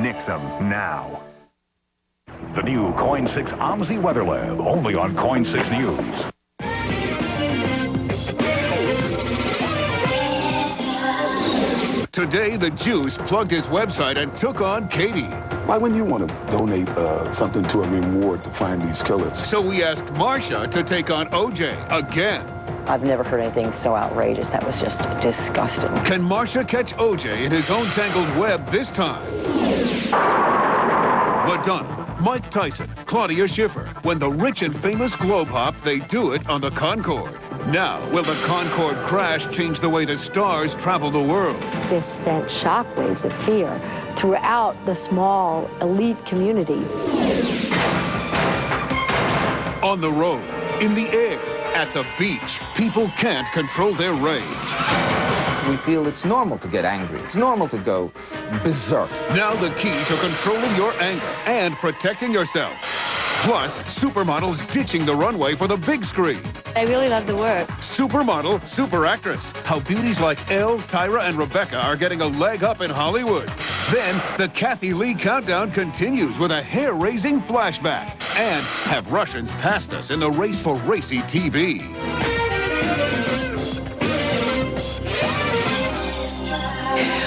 nix them now. The new Coin 6 OMSI Weather Lab, only on Coin 6 News. Today, the Juice plugged his website and took on Katie. Why wouldn't you want to donate something to a reward to find these killers? So we asked Marsha to take on OJ again. I've never heard anything so outrageous. That was just disgusting. Can Marsha catch OJ in his own tangled web this time? LaDonna, Mike Tyson, Claudia Schiffer. When the rich and famous globe hop, they do it on the Concorde. Now, will the Concorde crash change the way the stars travel the world? This sent shockwaves of fear throughout the small elite community. On the road, in the air, at the beach, people can't control their rage. We feel it's normal to get angry. It's normal to go berserk. Now the key to controlling your anger and protecting yourself. Plus, supermodels ditching the runway for the big screen. I really love the work. Supermodel, super actress. How beauties like Elle, Tyra, and Rebecca are getting a leg up in Hollywood. Then, the Kathy Lee countdown continues with a hair-raising flashback. And have Russians passed us in the race for racy TV?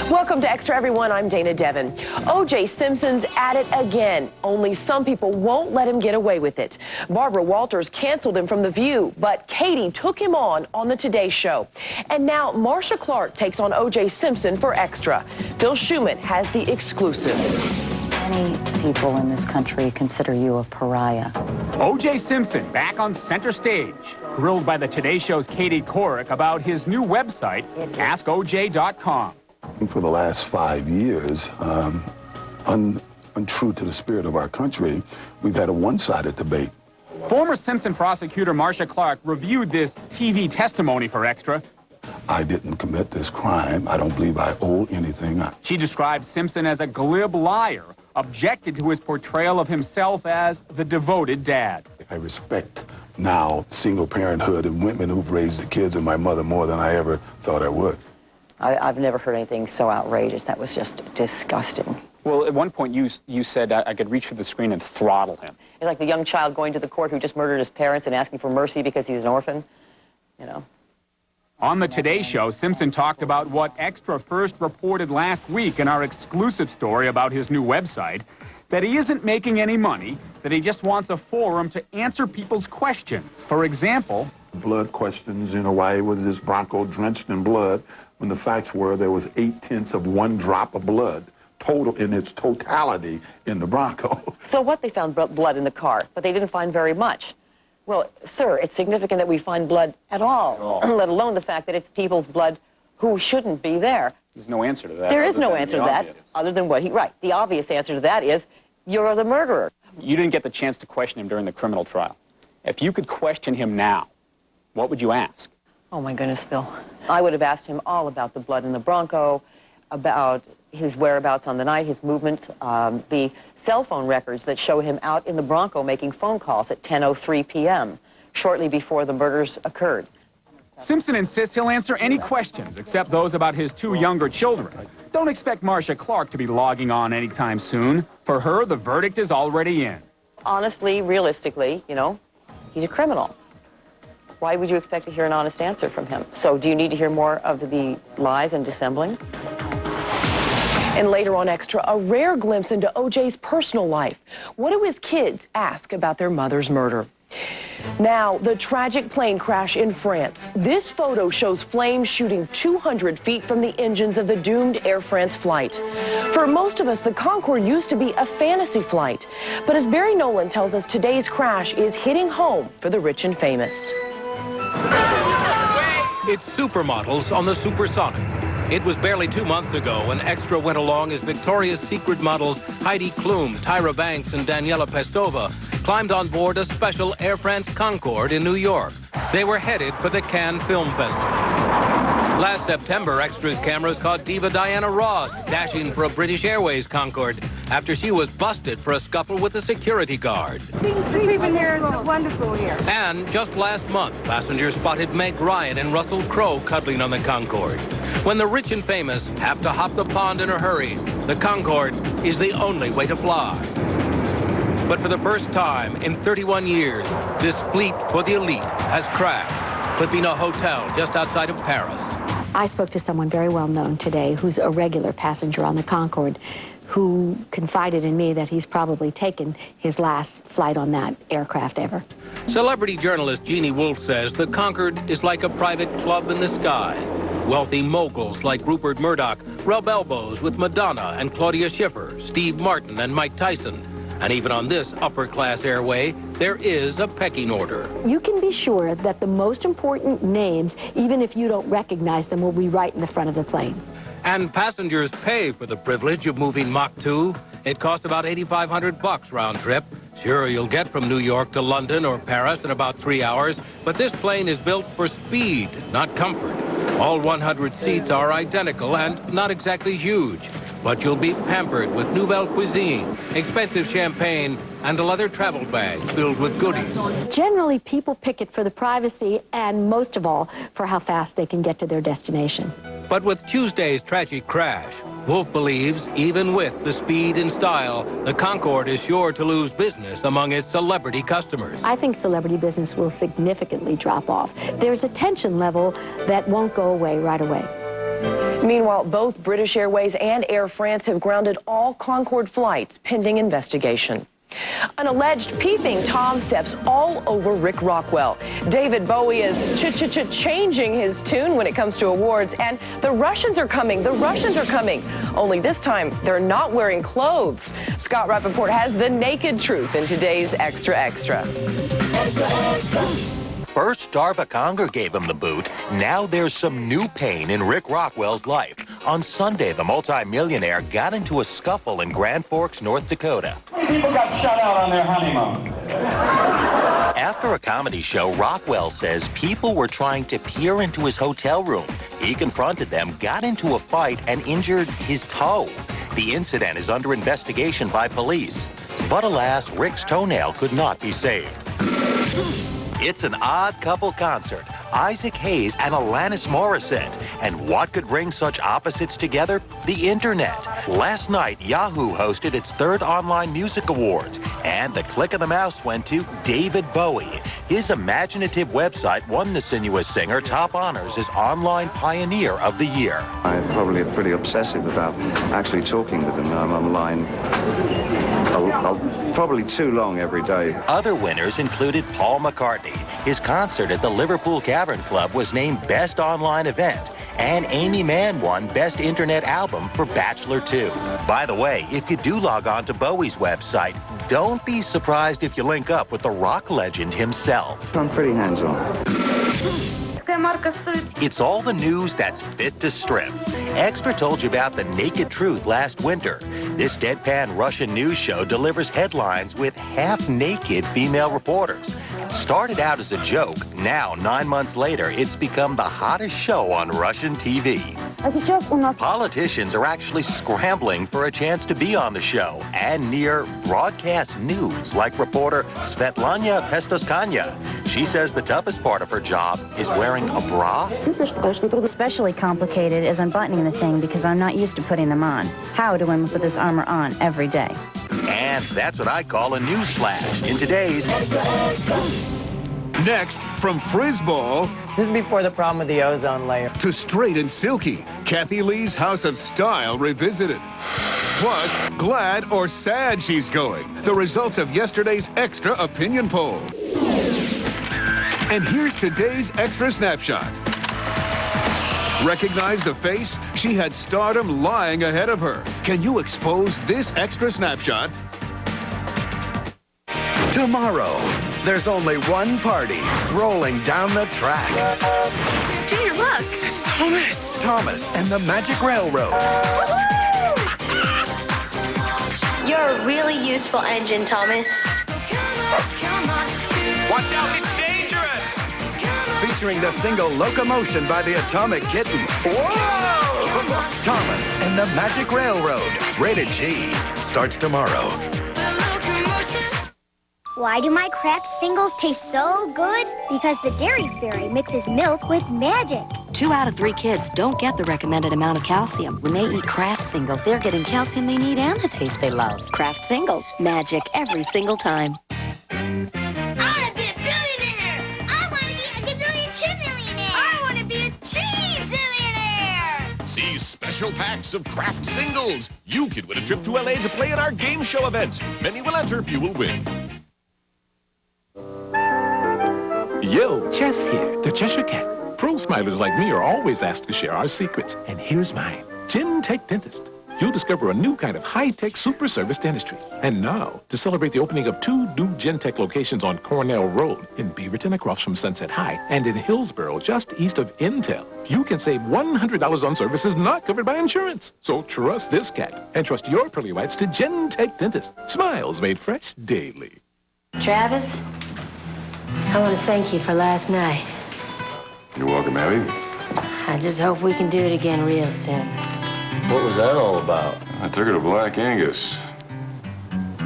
Welcome to Extra, everyone. I'm Dana Devin. O.J. Simpson's at it again, only some people won't let him get away with it. Barbara Walters canceled him from The View, but Katie took him on the Today Show. And now Marsha Clark takes on O.J. Simpson for Extra. Phil Schumann has the exclusive. Many people in this country consider you a pariah. O.J. Simpson back on center stage, grilled by the Today Show's Katie Couric about his new website, AskOJ.com. For the last 5 years, untrue to the spirit of our country, we've had a one-sided debate. Former Simpson prosecutor Marsha Clark reviewed this TV testimony for Extra. I didn't commit this crime. I don't believe I owe anything. She described Simpson as a glib liar, objected to his portrayal of himself as the devoted dad. I respect now single parenthood and women who've raised the kids and my mother more than I ever thought I would. I've never heard anything so outrageous. That was just disgusting. Well, at one point you said I could reach for the screen and throttle him. It's like the young child going to the court who just murdered his parents and asking for mercy because he's an orphan, you know. On the Today Show, Simpson talked about what Extra first reported last week in our exclusive story about his new website, that he isn't making any money, that he just wants a forum to answer people's questions. For example, blood questions, you know, why was this Bronco drenched in blood, when the facts were there was 0.8 of 1 drop of blood total in its totality in the Bronco. So what, they found blood in the car, but they didn't find very much. Well, sir, it's significant that we find blood at all, let alone the fact that it's people's blood who shouldn't be there. There's no answer to that. There is no answer to that, other than what right. The obvious answer to that is, you're the murderer. You didn't get the chance to question him during the criminal trial. If you could question him now, what would you ask? Oh, my goodness, Phil. I would have asked him all about the blood in the Bronco, about his whereabouts on the night, his movements, the cell phone records that show him out in the Bronco making phone calls at 10:03 p.m., shortly before the murders occurred. Simpson insists he'll answer any questions except those about his 2 younger children. Don't expect Marsha Clark to be logging on anytime soon. For her, the verdict is already in. Honestly, realistically, you know, he's a criminal. Why would you expect to hear an honest answer from him? So do you need to hear more of the lies and dissembling? And later on Extra, a rare glimpse into O.J.'s personal life. What do his kids ask about their mother's murder? Now, the tragic plane crash in France. This photo shows flames shooting 200 feet from the engines of the doomed Air France flight. For most of us, the Concorde used to be a fantasy flight. But as Barry Nolan tells us, today's crash is hitting home for the rich and famous. It's supermodels on the Supersonic. It was barely 2 months ago when Extra went along as Victoria's Secret models Heidi Klum, Tyra Banks, and Daniela Pestova climbed on board a special Air France Concorde in New York. They were headed for the Cannes Film Festival. Last September, Extra's cameras caught diva Diana Ross dashing for a British Airways Concorde after she was busted for a scuffle with a security guard. Sleeping here is wonderful here. And just last month, passengers spotted Meg Ryan and Russell Crowe cuddling on the Concorde. When the rich and famous have to hop the pond in a hurry, the Concorde is the only way to fly. But for the first time in 31 years, this fleet for the elite has crashed, clipping a hotel just outside of Paris. I spoke to someone very well known today who's a regular passenger on the Concorde, who confided in me that he's probably taken his last flight on that aircraft ever. Celebrity journalist Jeannie Wolf says the Concorde is like a private club in the sky. Wealthy moguls like Rupert Murdoch rub elbows with Madonna and Claudia Schiffer, Steve Martin and Mike Tyson. And even on this upper-class airway, there is a pecking order. You can be sure that the most important names, even if you don't recognize them, will be right in the front of the plane. And passengers pay for the privilege of moving Mach 2. It costs about $8,500 round trip. Sure, you'll get from New York to London or Paris in about 3 hours, but this plane is built for speed, not comfort. All 100 seats are identical and not exactly huge, but you'll be pampered with nouvelle cuisine, expensive champagne, and a leather travel bag filled with goodies. Generally, people pick it for the privacy and, most of all, for how fast they can get to their destination. But with Tuesday's tragic crash, Wolf believes even with the speed and style, the Concorde is sure to lose business among its celebrity customers. I think celebrity business will significantly drop off. There's a tension level that won't go away right away. Meanwhile, both British Airways and Air France have grounded all Concorde flights pending investigation. An alleged peeping Tom steps all over Rick Rockwell. David Bowie is changing his tune when it comes to awards, and the Russians are coming. The Russians are coming. Only this time, they're not wearing clothes. Scott Rappaport has the naked truth in today's Extra Extra. Extra Extra. First, Darva Conger gave him the boot. Now there's some new pain in Rick Rockwell's life. On Sunday, the multimillionaire got into a scuffle in Grand Forks, North Dakota. People got shut out on their honeymoon. After a comedy show, Rockwell says people were trying to peer into his hotel room. He confronted them, got into a fight, and injured his toe. The incident is under investigation by police. But alas, Rick's toenail could not be saved. It's an odd couple concert, Isaac Hayes and Alanis Morissette. And what could bring such opposites together? The internet. Last night, Yahoo hosted its third online music awards, and the click of the mouse went to David Bowie. His imaginative website won the sinuous singer top honors as Online Pioneer of the Year. I'm probably pretty obsessive about actually talking with them. I'm online probably too long every day. Other winners included Paul McCartney. His concert at the Liverpool Cavern Club was named Best Online Event, and Amy Mann won Best Internet Album for Bachelor 2. By the way, if you do log on to Bowie's website, don't be surprised if you link up with the rock legend himself. I'm pretty hands-on. It's all the news that's fit to strip. Extra told you about the naked truth last winter. This deadpan Russian news show delivers headlines with half-naked female reporters. Started out as a joke. Now, 9 months later, it's become the hottest show on Russian TV. Politicians are actually scrambling for a chance to be on the show and near broadcast news, like reporter Svetlana Pestoskanya. She says the toughest part of her job is wearing a bra. Especially complicated is unbuttoning the thing because I'm not used to putting them on. How do women put this armor on every day? And that's what I call a news flash in today's Extra Extra. Next, from Frizzball... This is before the problem with the ozone layer. ...to Straight and Silky, Kathy Lee's House of Style revisited. Plus, glad or sad she's going. The results of yesterday's Extra opinion poll. And here's today's Extra snapshot. Recognize the face? She had stardom lying ahead of her. Can you expose this Extra snapshot? Tomorrow, there's only one party rolling down the track. Junior, look! It's Thomas! Thomas and the Magic Railroad. You're a really useful engine, Thomas. Watch out, it's dangerous! Featuring the single locomotion by the Atomic Kitten. Whoa! Thomas and the Magic Railroad. Rated G. Starts tomorrow. Why do my Kraft singles taste so good? Because the Dairy Fairy mixes milk with magic. 2 out of 3 kids don't get the recommended amount of calcium. When they eat Kraft Singles, they're getting calcium they need and the taste they love. Kraft Singles. Magic every single time. See special packs of Kraft Singles. You can win a trip to LA to play at our game show event. Many will enter, few will win. Yo, Chess here, the Cheshire Cat. Pro smilers like me are always asked to share our secrets, and here's mine. Gentech Dentist. You'll discover a new kind of high-tech super service dentistry. And now, to celebrate the opening of 2 new Gentech locations on Cornell Road, in Beaverton across from Sunset High, and in Hillsboro just east of Intel, you can save $100 on services not covered by insurance. So trust this cat, and trust your pearly whites to Gentech Dentist. Smiles made fresh daily. Travis, I want to thank you for last night. You're welcome, Abby. I just hope we can do it again real soon. What was that all about? I took her to Black Angus.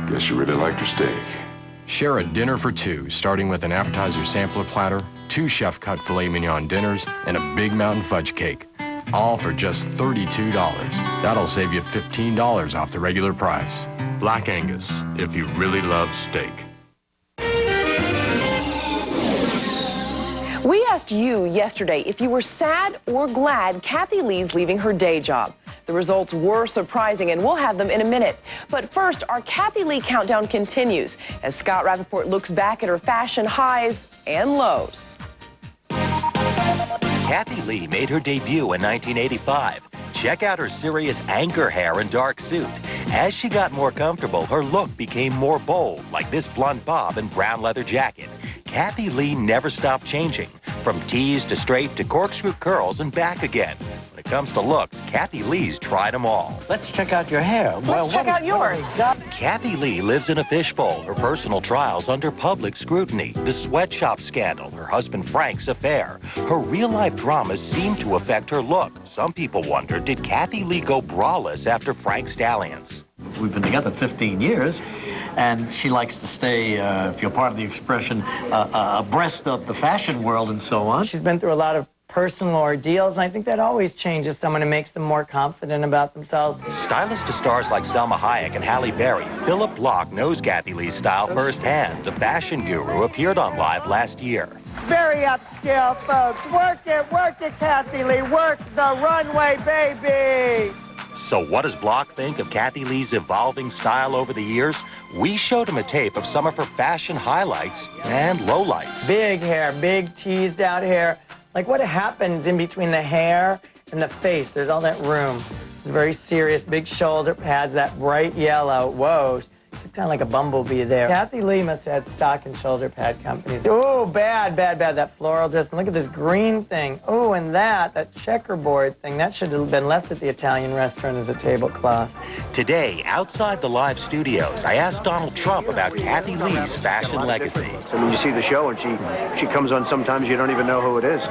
Guess you really liked her steak. Share a dinner for 2, starting with an appetizer sampler platter, 2 chef-cut filet mignon dinners, and a big mountain fudge cake. All for just $32. That'll save you $15 off the regular price. Black Angus, if you really love steak. We asked you yesterday if you were sad or glad Kathy Lee's leaving her day job. The results were surprising, and we'll have them in a minute. But first, our Kathy Lee countdown continues as Scott Rappaport looks back at her fashion highs and lows. Kathy Lee made her debut in 1985. Check out her serious anchor hair and dark suit. As she got more comfortable, her look became more bold, like this blunt bob and brown leather jacket. Kathy Lee never stopped changing, from tees to straight to corkscrew curls and back again. When it comes to looks, Kathy Lee's tried them all. Let's check out your hair. Let's check out yours. Kathy Lee lives in a fishbowl, her personal trials under public scrutiny, the sweatshop scandal, her husband Frank's affair. Her real-life dramas seem to affect her look. Some people wonder, did Kathy Lee go braless after Frank Stallions? We've been together 15 years, and she likes to stay, if you're part of the expression, abreast of the fashion world and so on. She's been through a lot of personal ordeals, and I think that always changes someone and makes them more confident about themselves. Stylist to stars like Selma Hayek and Halle Berry, Philip Block knows Kathy Lee's style firsthand. The fashion guru appeared on Live last year. Very upscale, folks. Work it, Kathy Lee. Work the runway, baby. So what does Block think of Kathy Lee's evolving style over the years? We showed him a tape of some of her fashion highlights and lowlights. Big hair, big teased out hair. Like what happens in between the hair and the face? There's all that room. It's very serious, big shoulder pads, that bright yellow. Whoa, she looked kind of like a bumblebee there. Kathy Lee must have had stock and shoulder pad companies. Oh, bad, that floral dress. And look at this green thing. Oh, and that checkerboard thing. That should have been left at the Italian restaurant as a tablecloth. Today, outside the Live studios, I asked Donald Trump about Kathy Lee's fashion legacy. So when you see the show and she comes on, sometimes you don't even know who it is.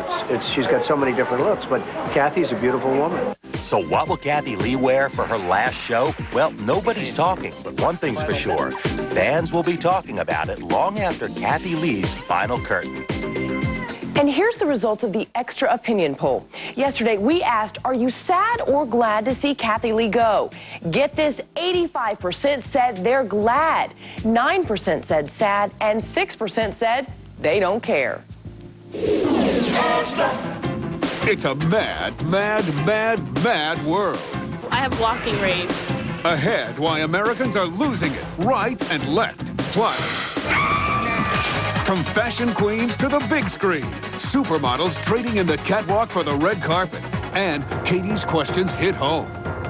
She's got so many different looks, but Kathy's a beautiful woman. So what will Kathy Lee wear for her last show? Well, nobody's talking, but one thing's for sure. Fans will be talking about it long after Kathy Lee's final curtain. And here's the results of the Extra Opinion poll. Yesterday, we asked, are you sad or glad to see Kathy Lee go? Get this, 85% said they're glad, 9% said sad, and 6% said they don't care. It's a mad, mad, mad, mad world. I have walking rage. Ahead, why Americans are losing it right and left. Plus, from fashion queens to the big screen, supermodels trading in the catwalk for the red carpet, and Katie's questions hit home.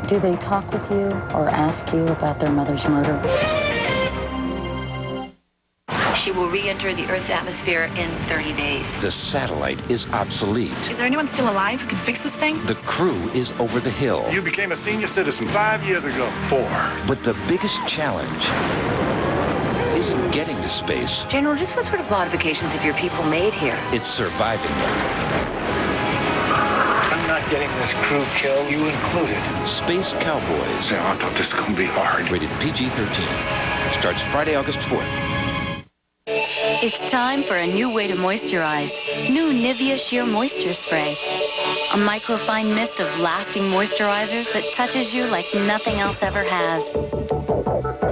Do they talk with you or ask you about their mother's murder? She will re-enter the Earth's atmosphere in 30 days. The satellite is obsolete. Is there anyone still alive who can fix this thing? The crew is over the hill. You became a senior citizen 5 years ago. 4. But the biggest challenge isn't getting to space. General, just what sort of modifications have your people made here? It's surviving it. I'm not getting this crew killed, you included. Space Cowboys. Yeah, I thought this was going to be hard. Rated PG-13. Starts Friday, August 4th. It's time for a new way to moisturize. New Nivea Sheer Moisture Spray. A microfine mist of lasting moisturizers that touches you like nothing else ever has.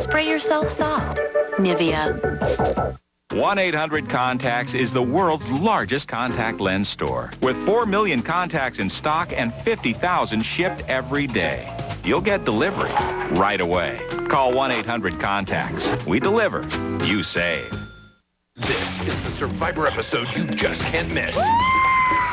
Spray yourself soft. Nivea. 1-800-CONTACTS is the world's largest contact lens store. With 4 million contacts in stock and 50,000 shipped every day. You'll get delivery right away. Call 1-800-CONTACTS. We deliver. You save. This is the Survivor episode you just can't miss.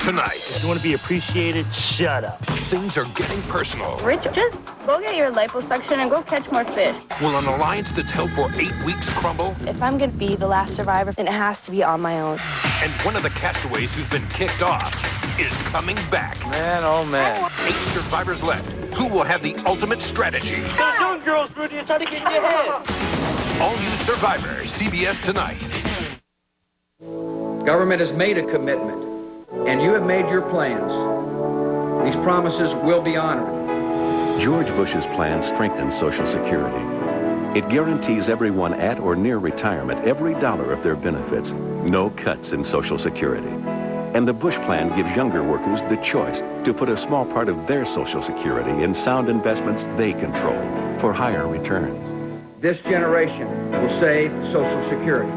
Tonight. If you want to be appreciated, shut up. Things are getting personal. Rich, just go get your liposuction and go catch more fish. Will an alliance that's held for 8 weeks crumble? If I'm going to be the last survivor, then it has to be on my own. And one of the castaways who's been kicked off is coming back. Man, oh man. 8 survivors left. Who will have the ultimate strategy? Stop doing girls, Rudy. You're trying to get in your head. All new Survivor, CBS tonight. Government has made a commitment, and you have made your plans. These promises will be honored. George Bush's plan strengthens Social Security. It guarantees everyone at or near retirement every dollar of their benefits. No cuts in Social Security. And the Bush plan gives younger workers the choice to put a small part of their Social Security in sound investments they control for higher returns. This generation will save Social Security.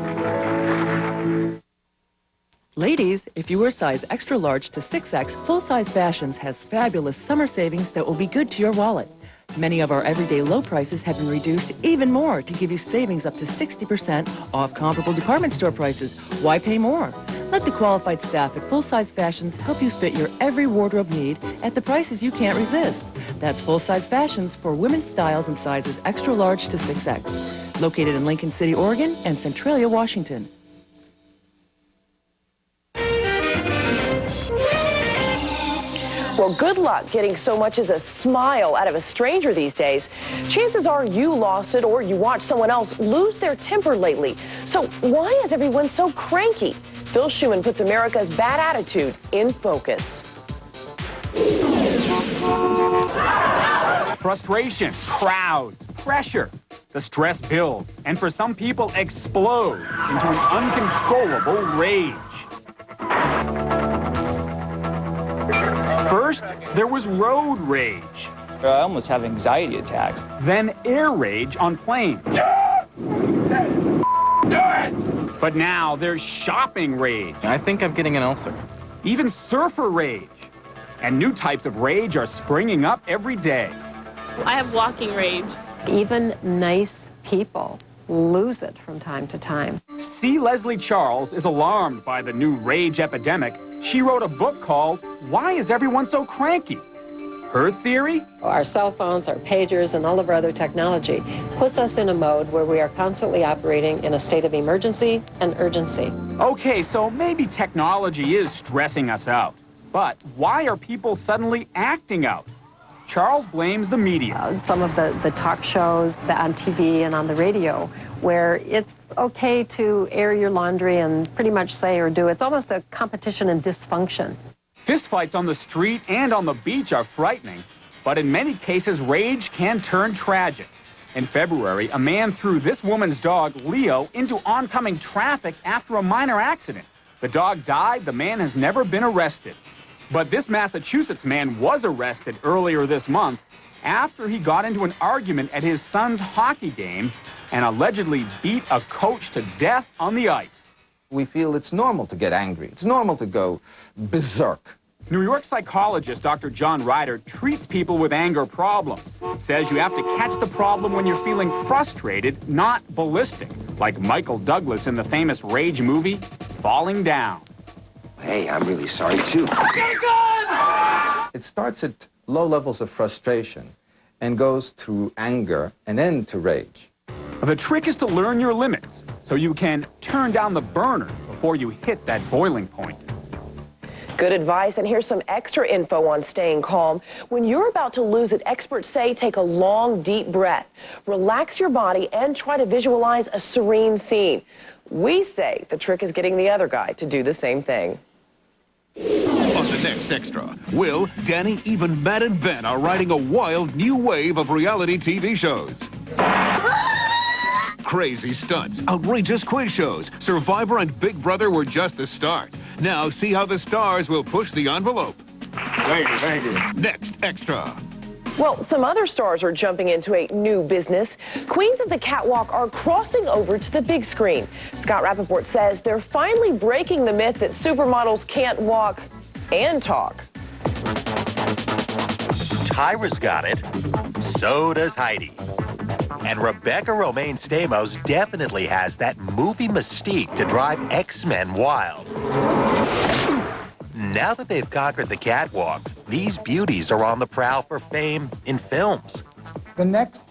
Ladies, if you wear size extra large to 6X, Full Size Fashions has fabulous summer savings that will be good to your wallet. Many of our everyday low prices have been reduced even more to give you savings up to 60% off comparable department store prices. Why pay more? Let the qualified staff at Full Size Fashions help you fit your every wardrobe need at the prices you can't resist. That's Full Size Fashions for women's styles and sizes extra large to 6X. Located in Lincoln City, Oregon and Centralia, Washington. Well, good luck getting so much as a smile out of a stranger these days. Chances are you lost it or you watched someone else lose their temper lately. So why is everyone so cranky? Phil Schuman puts America's bad attitude in focus. Frustration, crowds, pressure. The stress builds, and for some people explodes into an uncontrollable rage. First, there was road rage. I almost have anxiety attacks. Then air rage on planes. But now there's shopping rage. I think I'm getting an ulcer. Even surfer rage. And new types of rage are springing up every day. I have walking rage. Even nice people lose it from time to time. C. Leslie Charles is alarmed by the new rage epidemic. She wrote a book called Why Is Everyone So Cranky? Her theory? Our cell phones, our pagers, and all of our other technology puts us in a mode where we are constantly operating in a state of emergency and urgency. Okay, so maybe technology is stressing us out. But why are people suddenly acting out? Charles blames the media. Some of the talk shows on TV and on the radio where it's okay to air your laundry and pretty much say or do. It's almost a competition in dysfunction. Fistfights on the street and on the beach are frightening, but in many cases, rage can turn tragic. In February, a man threw this woman's dog, Leo, into oncoming traffic after a minor accident. The dog died. The man has never been arrested. But this Massachusetts man was arrested earlier this month after he got into an argument at his son's hockey game and allegedly beat a coach to death on the ice. We feel it's normal to get angry. It's normal to go berserk. New York psychologist Dr. John Ryder treats people with anger problems. Says you have to catch the problem when you're feeling frustrated, not ballistic, like Michael Douglas in the famous Rage movie, Falling Down. Hey, I'm really sorry, too. It starts at low levels of frustration and goes through anger and then to rage. The trick is to learn your limits so you can turn down the burner before you hit that boiling point. Good advice, and here's some extra info on staying calm. When you're about to lose it, experts say take a long, deep breath. Relax your body and try to visualize a serene scene. We say the trick is getting the other guy to do the same thing. On the next Extra, Will, Danny, even Matt and Ben are riding a wild new wave of reality TV shows. Crazy stunts, outrageous quiz shows, Survivor and Big Brother were just the start. Now see how the stars will push the envelope. Thank you. Next Extra. Well, some other stars are jumping into a new business. Queens of the catwalk are crossing over to the big screen. Scott Rappaport says they're finally breaking the myth that supermodels can't walk and talk. Tyra's got it. So does Heidi. And Rebecca Romaine Stamos definitely has that movie mystique to drive X-Men wild. Now that they've conquered the catwalk, these beauties are on the prowl for fame in films. The next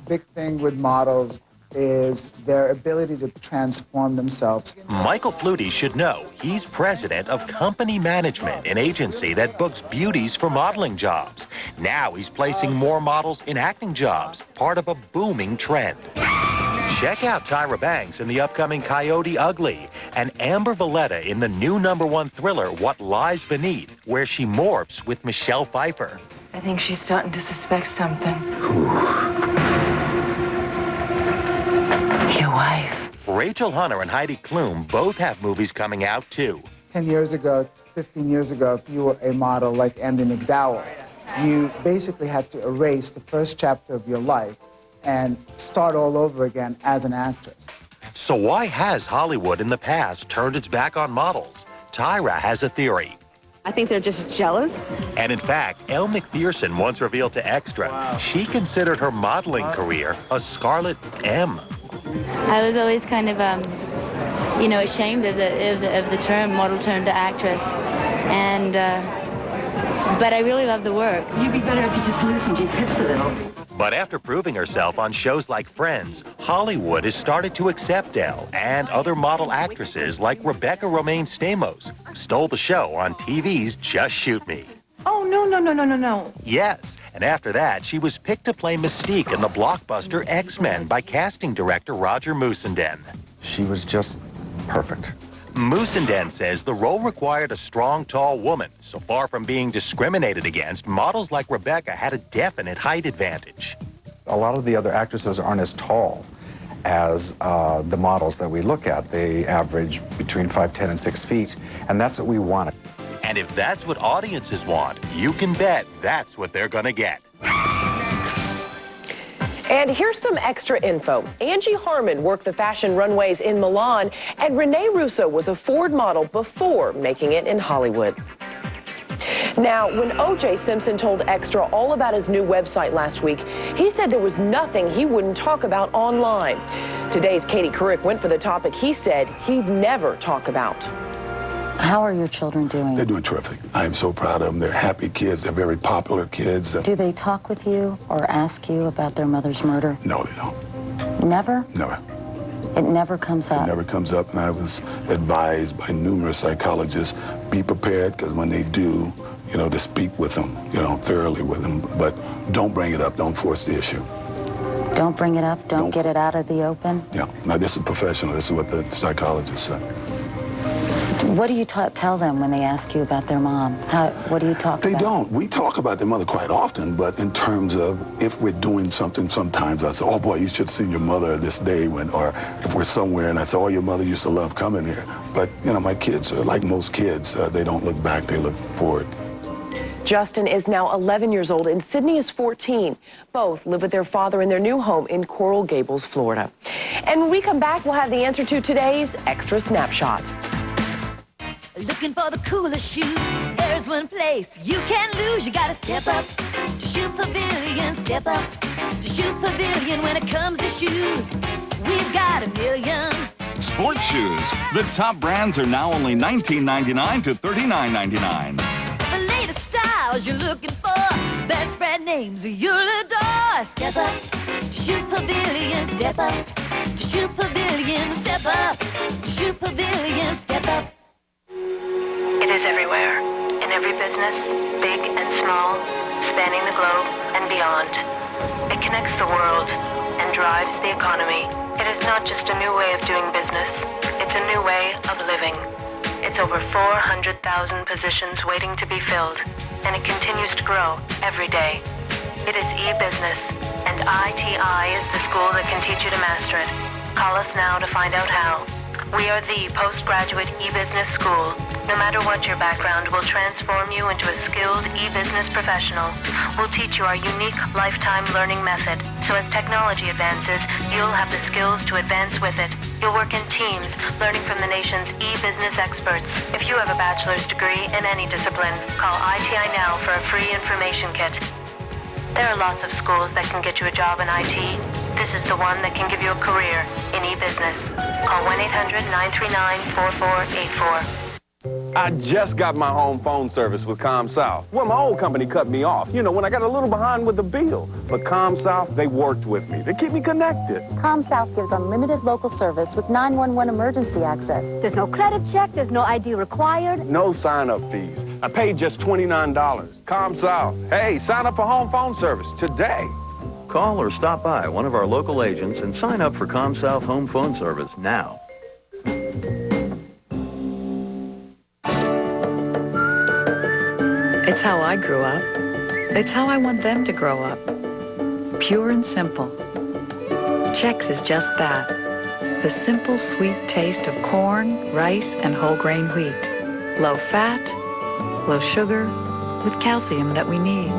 big thing with models is their ability to transform themselves. Michael Flutie should know he's president of company management, an agency that books beauties for modeling jobs. Now he's placing more models in acting jobs, part of a booming trend. Check out Tyra Banks in the upcoming Coyote Ugly and Amber Valletta in the new #1 thriller What Lies Beneath, where she morphs with Michelle Pfeiffer. I think she's starting to suspect something. Your wife. Rachel Hunter and Heidi Klum both have movies coming out, too. 10 years ago, 15 years ago, if you were a model like Andie MacDowell, you basically had to erase the first chapter of your life and start all over again as an actress. So why has Hollywood in the past turned its back on models? Tyra has a theory. I think they're just jealous. And in fact, Elle Macpherson once revealed to Extra she considered her modeling career a Scarlet M. I was always kind of, ashamed of the term model turned to actress. And, but I really love the work. You'd be better if you just loosened your hips a little. But after proving herself on shows like Friends, Hollywood has started to accept Elle and other model actresses like Rebecca Romaine Stamos, who stole the show on TV's Just Shoot Me. Oh, no. Yes, and after that, she was picked to play Mystique in the blockbuster X-Men by casting director Roger Musenden. She was just perfect. Musenden says the role required a strong, tall woman. So far from being discriminated against, models like Rebecca had a definite height advantage. A lot of the other actresses aren't as tall as the models that we look at. They average between 5'10" and 6 feet, and that's what we wanted. And if that's what audiences want, you can bet that's what they're gonna get. And here's some extra info. Angie Harmon worked the fashion runways in Milan, and Rene Russo was a Ford model before making it in Hollywood. Now, when O.J. Simpson told Extra all about his new website last week, he said there was nothing he wouldn't talk about online. Today's Katie Couric went for the topic he said he'd never talk about. How are your children doing? They're doing terrific. I am so proud of them. They're happy kids. They're very popular kids. Do they talk with you or ask you about their mother's murder? No, they don't. Never? Never. It never comes up? It never comes up, and I was advised by numerous psychologists, be prepared, because when they do, to speak with them, thoroughly with them, but don't bring it up. Don't force the issue. Don't bring it up? Don't get it out of the open? Yeah. Now, this is professional. This is what the psychologist said. What do you tell them when they ask you about their mom? What do you talk about? They don't. We talk about their mother quite often, but in terms of if we're doing something, sometimes I say, oh boy, you should have seen your mother this day or if we're somewhere and I say, oh, your mother used to love coming here. But, my kids are like most kids. They don't look back, they look forward. Justin is now 11 years old and Sydney is 14. Both live with their father in their new home in Coral Gables, Florida. And when we come back, we'll have the answer to today's Extra Snapshot. Looking for the coolest shoes, there's one place you can't lose. You gotta step up to Shoe Pavilion. Step up to Shoe Pavilion when it comes to shoes. We've got a million. Sports shoes. The top brands are now only $19.99 to $39.99. The latest styles you're looking for, best brand names you'll adore. Step up to Shoe Pavilion. Step up to Shoe Pavilion. Step up to Shoe Pavilion. Step up. It is everywhere, in every business, big and small, spanning the globe and beyond. It connects the world and drives the economy. It is not just a new way of doing business, it's a new way of living. It's over 400,000 positions waiting to be filled, and it continues to grow every day. It is e-business, and ITI is the school that can teach you to master it. Call us now to find out how. We are the postgraduate e-business school. No matter what your background, we'll transform you into a skilled e-business professional. We'll teach you our unique lifetime learning method. So as technology advances, you'll have the skills to advance with it. You'll work in teams, learning from the nation's e-business experts. If you have a bachelor's degree in any discipline, call ITI now for a free information kit. There are lots of schools that can get you a job in IT. This is the one that can give you a career in e-business. Call 1-800-939-4484. I just got my home phone service with ComSouth. Well, my old company cut me off, when I got a little behind with the bill. But ComSouth, they worked with me. They keep me connected. ComSouth gives unlimited local service with 911 emergency access. There's no credit check, there's no ID required. No sign-up fees. I paid just $29. ComSouth. Hey, sign up for home phone service today. Call or stop by one of our local agents and sign up for ComSouth Home Phone Service now. It's how I grew up. It's how I want them to grow up. Pure and simple. Chex is just that. The simple, sweet taste of corn, rice, and whole grain wheat. Low fat, low sugar, with calcium that we need.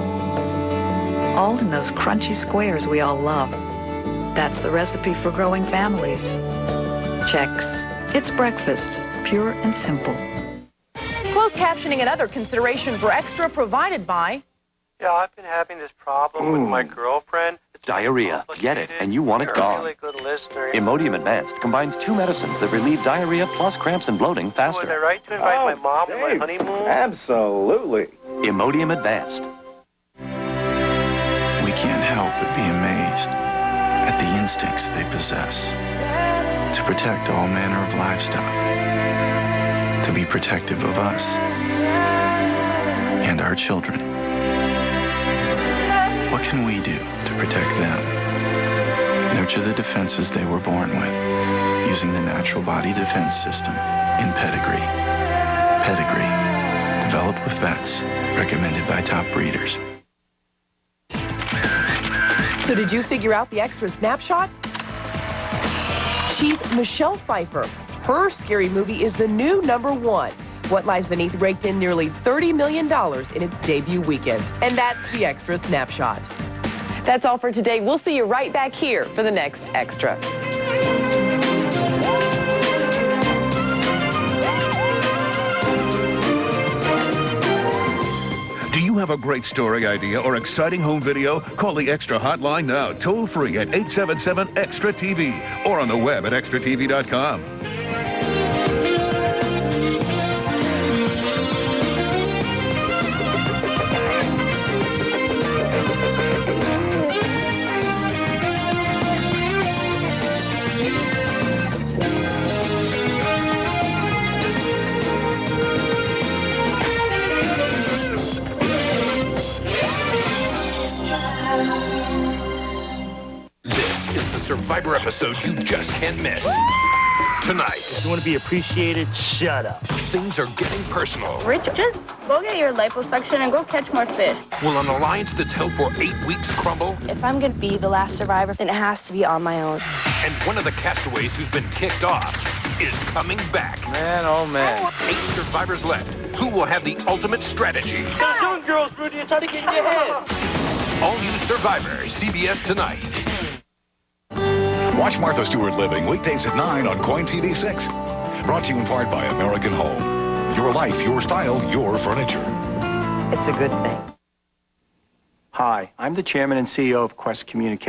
All in those crunchy squares we all love. That's the recipe for growing families. Chex. It's breakfast, pure and simple. Closed captioning and other consideration for Extra provided by... Yeah, I've been having this problem with my girlfriend. It's diarrhea. Get it, and you want it gone. Really good listener. Imodium Advanced combines 2 medicines that relieve diarrhea plus cramps and bloating faster. Was I right to invite my mom to my honeymoon? Absolutely. Imodium Advanced. We can't help but be amazed at the instincts they possess to protect all manner of livestock, to be protective of us and our children. What can we do to protect them? Nurture the defenses they were born with, using the natural body defense system in Pedigree. Pedigree, developed with vets, recommended by top breeders. So did you figure out the Extra snapshot? She's Michelle Pfeiffer. Her scary movie is the new #1. What Lies Beneath raked in nearly $30 million in its debut weekend. And that's the Extra snapshot. That's all for today. We'll see you right back here for the next Extra. Do you have a great story idea or exciting home video? Call the Extra hotline now, toll free at 877-EXTRA-TV or on the web at extratv.com. Survivor episode you just can't miss. Tonight. If you want to be appreciated, shut up. Things are getting personal. Rich, just go get your liposuction and go catch more fish. Will an alliance that's held for 8 weeks crumble? If I'm going to be the last survivor, then it has to be on my own. And one of the castaways who's been kicked off is coming back. Man, oh man. 8 survivors left. Who will have the ultimate strategy? Stop doing girls, Rudy. You're trying to get in your head. All you survivors, CBS tonight. Watch Martha Stewart Living weekdays at 9 on Coin TV 6. Brought to you in part by American Home. Your life, your style, your furniture. It's a good thing. Hi, I'm the chairman and CEO of Quest Communications.